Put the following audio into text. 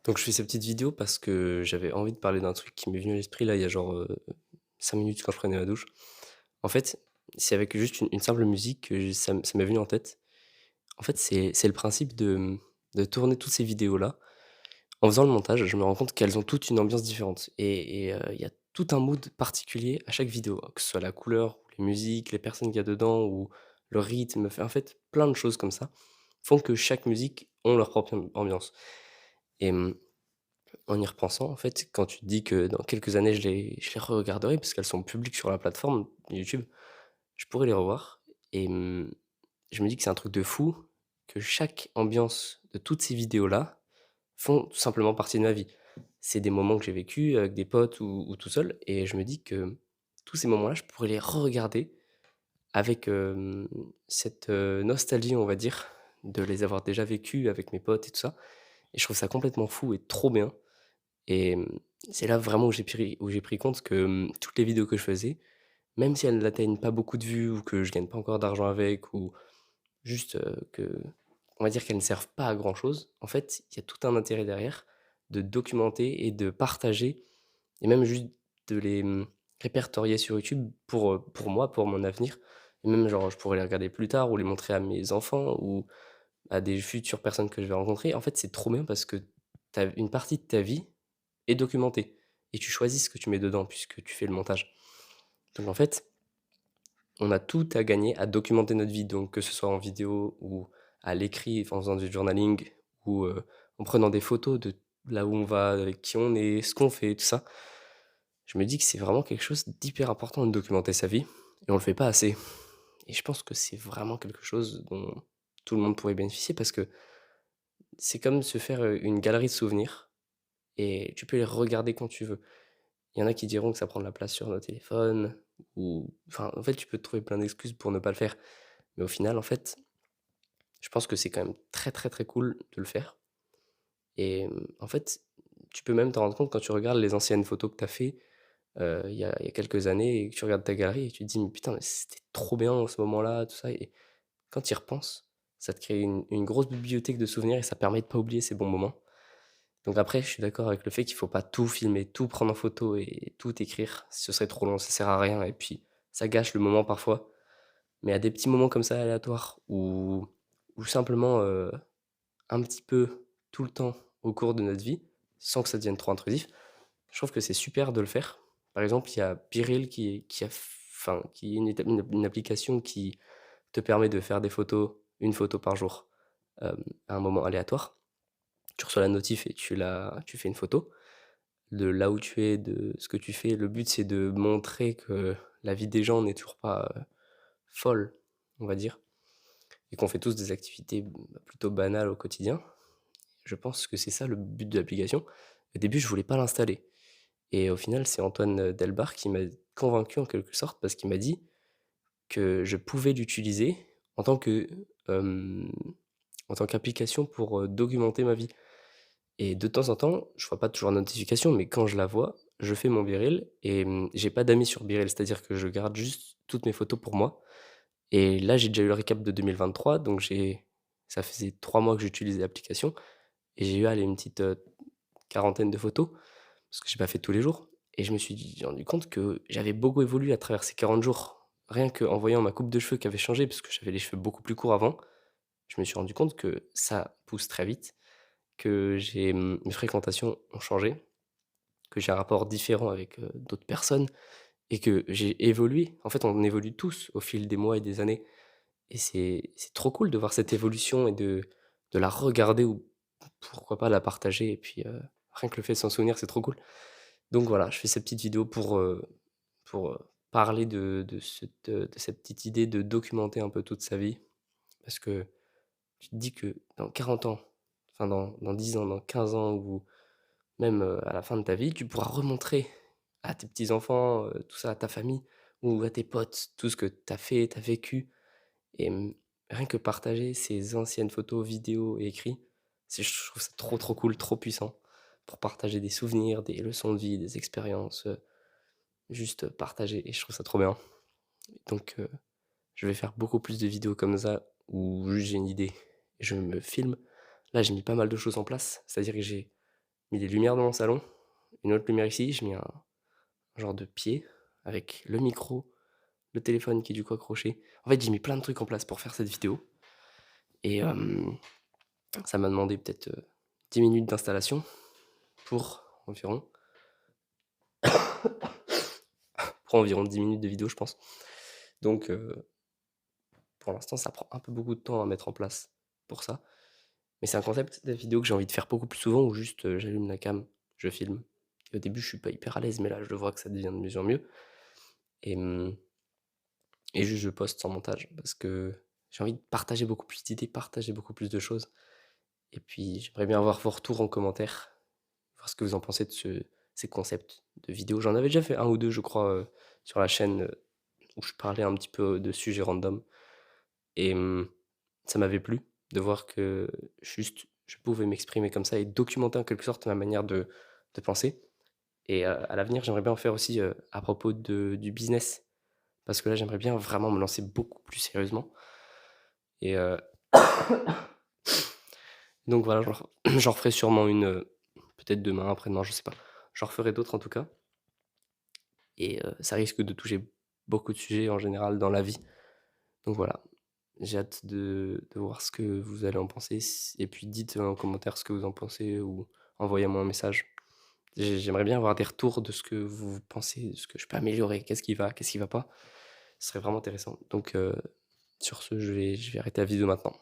Donc je fais cette petite vidéo parce que j'avais envie de parler d'un truc qui m'est venu à l'esprit là, il y a genre, 5 minutes quand je prenais ma douche. En fait, c'est avec juste une simple musique que j ça m'est venu en tête. En fait, c'est le principe de tourner toutes ces vidéos-là. En faisant le montage, je me rends compte qu'elles ont toutes une ambiance différente et il y a tout un mood particulier à chaque vidéo, que ce soit la couleur, ou les musiques, les personnes qu'il y a dedans ou le rythme, enfin en fait, plein de choses comme ça font que chaque musique ont leur propre ambiance et en y repensant, en fait, quand tu te dis que dans quelques années, je les re-regarderai parce qu'elles sont publiques sur la plateforme YouTube, je pourrais les revoir et je me dis que c'est un truc de fou que chaque ambiance de toutes ces vidéos-là font tout simplement partie de ma vie. C'est des moments que j'ai vécus avec des potes ou tout seul et je me dis que tous ces moments-là, je pourrais les re-regarder avec, cette, nostalgie, on va dire, de les avoir déjà vécus avec mes potes et tout ça et je trouve ça complètement fou et trop bien et c'est là vraiment où j'ai pris compte que, toutes les vidéos que je faisais, même si elles n'atteignent pas beaucoup de vues ou que je gagne pas encore d'argent avec ou juste, on va dire qu'elles ne servent pas à grand chose, en fait, il y a tout un intérêt derrière de documenter et de partager et même juste de les, répertorier sur YouTube pour moi, pour mon avenir et même genre je pourrais les regarder plus tard ou les montrer à mes enfants ou à des futures personnes que je vais rencontrer. En fait, c'est trop bien parce que tu une partie de ta vie est documentée et tu choisis ce que tu mets dedans puisque tu fais le montage. Donc en fait, on a tout à gagner à documenter notre vie, donc que ce soit en vidéo ou à l'écrit, enfin en faisant du journaling ou, en prenant des photos de là où on va, avec qui on est, ce qu'on fait, tout ça. Je me dis que c'est vraiment quelque chose d'hyper important de documenter sa vie et on le fait pas assez et je pense que c'est vraiment quelque chose dont tout le monde pourrait bénéficier parce que c'est comme se faire, une galerie de souvenirs et tu peux les regarder quand tu veux. Il y en a qui diront que ça prend de la place sur nos téléphones ou enfin, en fait, tu peux te trouver plein d'excuses pour ne pas le faire. Mais au final, en fait, je pense que c'est quand même très, très, très cool de le faire et en fait, tu peux même te rendre compte quand tu regardes les anciennes photos que tu as fait, il y a quelques années et que tu regardes ta galerie et tu te dis: «Mais putain, mais c'était trop bien en ce moment-là», tout ça et quand tu y repenses, ça te crée une grosse bibliothèque de souvenirs et ça permet de pas oublier ces bons moments. Donc après, je suis d'accord avec le fait qu'il faut pas tout filmer, tout prendre en photo et tout écrire. Ce serait trop long, ça sert à rien et puis ça gâche le moment parfois. Mais à des petits moments comme ça aléatoires ou simplement, un petit peu tout le temps au cours de notre vie, sans que ça devienne trop intrusif, je trouve que c'est super de le faire. Par exemple, il y a Biril qui a enfin, qui est une application qui te permet de faire des photos, une photo par jour, à un moment aléatoire. Tu reçois la notif et tu fais une photo de là où tu es, de ce que tu fais. Le but, c'est de montrer que la vie des gens n'est toujours pas, folle, on va dire, et qu'on fait tous des activités, plutôt banales au quotidien. Je pense que c'est ça le but de l'application. Au début, je voulais pas l'installer et au final, c'est Antoine, Delbar qui m'a convaincu en quelque sorte parce qu'il m'a dit que je pouvais l'utiliser en tant que, hem, en tant qu'application pour, documenter ma vie. Et de temps en temps, je vois pas toujours la notification, mais quand je la vois, je fais mon Biril et j'ai pas d'amis sur Biril, c'est-à-dire que je garde juste toutes mes photos pour moi et là, j'ai déjà eu le récap de 2023, donc ça faisait 3 mois que j'utilisais l'application et j'ai eu, allez, une petite, quarantaine de photos, parce que j'ai pas fait tous les jours et je me suis rendu compte que j'avais beaucoup évolué à travers ces 40 jours. Rien qu'en voyant ma coupe de cheveux qui avait changé, parce que j'avais les cheveux beaucoup plus courts avant, je me suis rendu compte que ça pousse très vite, que mes fréquentations ont changé, que j'ai un rapport différent avec, d'autres personnes et que j'ai évolué. En fait, on évolue tous au fil des mois et des années et c'est trop cool de voir cette évolution et de la regarder ou pourquoi pas la partager et puis, rien que le fait de s'en souvenir, c'est trop cool. Donc voilà, je fais cette petite vidéo pour, parler de cette petite idée de documenter un peu toute sa vie parce que tu te dis que dans 40 ans, enfin dans 10 ans, dans 15 ans ou même, à la fin de ta vie, tu pourras remontrer à tes petits-enfants, tout ça, à ta famille ou à tes potes, tout ce que tu as fait, tu as vécu et rien que partager ces anciennes photos, vidéos et écrits, je trouve ça trop, trop cool, trop puissant pour partager des souvenirs, des leçons de vie, des expériences, juste partager et je trouve ça trop bien. Donc je vais faire beaucoup plus de vidéos comme ça où juste j'ai une idée et je me filme. Là, j'ai mis pas mal de choses en place, c'est-à-dire que j'ai mis des lumières dans mon salon, une autre lumière ici, j'ai mis un genre de pied avec le micro, le téléphone qui est du coup accroché. En fait, j'ai mis plein de trucs en place pour faire cette vidéo et ça m'a demandé peut-être, 10 minutes d'installation pour environ pour environ 10 minutes de vidéo, je pense. Donc pour l'instant, ça prend un peu beaucoup de temps à mettre en place pour ça. Mais c'est un concept de vidéo que j'ai envie de faire beaucoup plus souvent où juste, j'allume la cam, je filme et au début, je suis pas hyper à l'aise, mais là, je vois que ça devient de mieux en mieux et et juste je poste sans montage parce que j'ai envie de partager beaucoup plus d'idées, partager beaucoup plus de choses et puis j'aimerais bien avoir vos retours en commentaire, voir ce que vous en pensez de ces concepts de vidéos. J'en avais déjà fait un ou 2, je crois, sur la chaîne, où je parlais un petit peu de sujets random et ça m'avait plu de voir que juste je pouvais m'exprimer comme ça et documenter en quelque sorte ma manière de penser et à l'avenir, j'aimerais bien en faire aussi, à propos du business. Parce que là, j'aimerais bien vraiment me lancer beaucoup plus sérieusement et donc voilà, j'en referai sûrement une, peut-être demain, après-demain, je sais pas. J'en referai d'autres en tout cas et ça risque de toucher beaucoup de sujets en général dans la vie. Donc voilà, j'ai hâte de voir ce que vous allez en penser s et puis dites en commentaire ce que vous en pensez ou envoyez-moi un message. J'aimerais bien avoir des retours de ce que vous pensez, de ce que je peux améliorer, qu'est-ce qui va pas? Ce serait vraiment intéressant. Donc sur ce, je vais arrêter la vidéo maintenant.